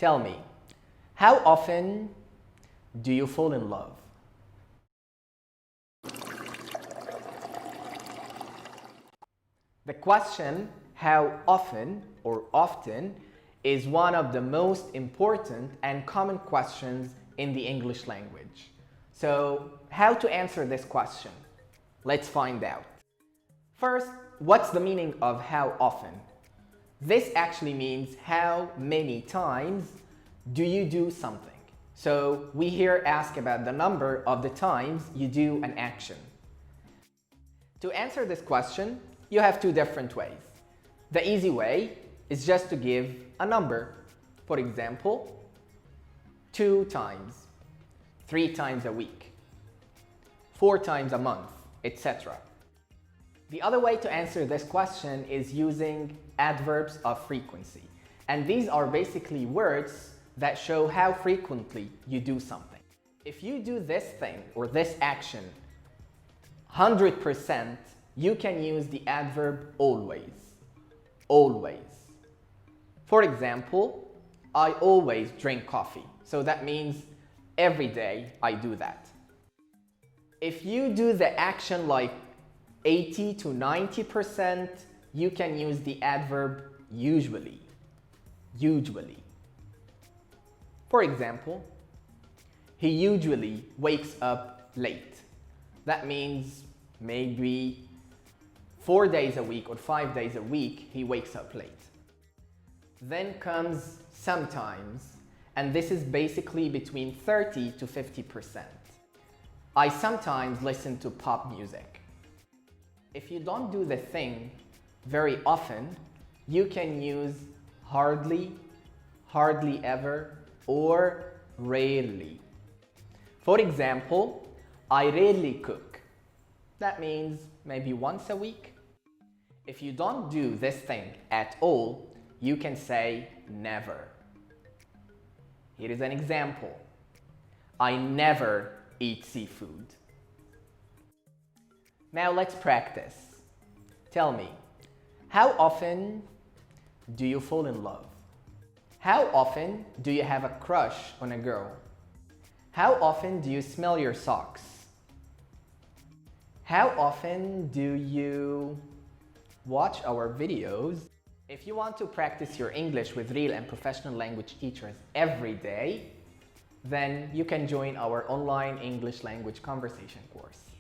Tell me, how often do you fall in love? The question, how often or often, is one of the most important and common questions in the English language. So, how to answer this question? Let's find out. First, what's the meaning of how often? This actually means how many times do you do something. So, we here ask about the number of the times you do an action. To answer this question, you have two different ways. The easy way is just to give a number. For example, 2 times, 3 times a week, 4 times a month, etc. The other way to answer this question is using adverbs of frequency. And these are basically words that show how frequently you do something. If you do this thing or this action 100%, you can use the adverb always. Always. For example, I always drink coffee. So that means every day I do that. If you do the action like 80 to 90%, you can use the adverb usually. Usually. For example, he usually wakes up late. That means maybe 4 days a week or 5 days a week he wakes up late. Then comes sometimes, and this is basically between 30 to 50%. I sometimes listen to pop music. If you don't do the thing very often, you can use hardly, hardly ever, or rarely. For example, I rarely cook. That means maybe once a week. If you don't do this thing at all, you can say never. Here is an example. I never eat seafood. Now let's practice. Tell me, how often do you fall in love? How often do you have a crush on a girl? How often do you smell your socks? How often do you watch our videos? If you want to practice your English with real and professional language teachers every day, then you can join our online English language conversation course.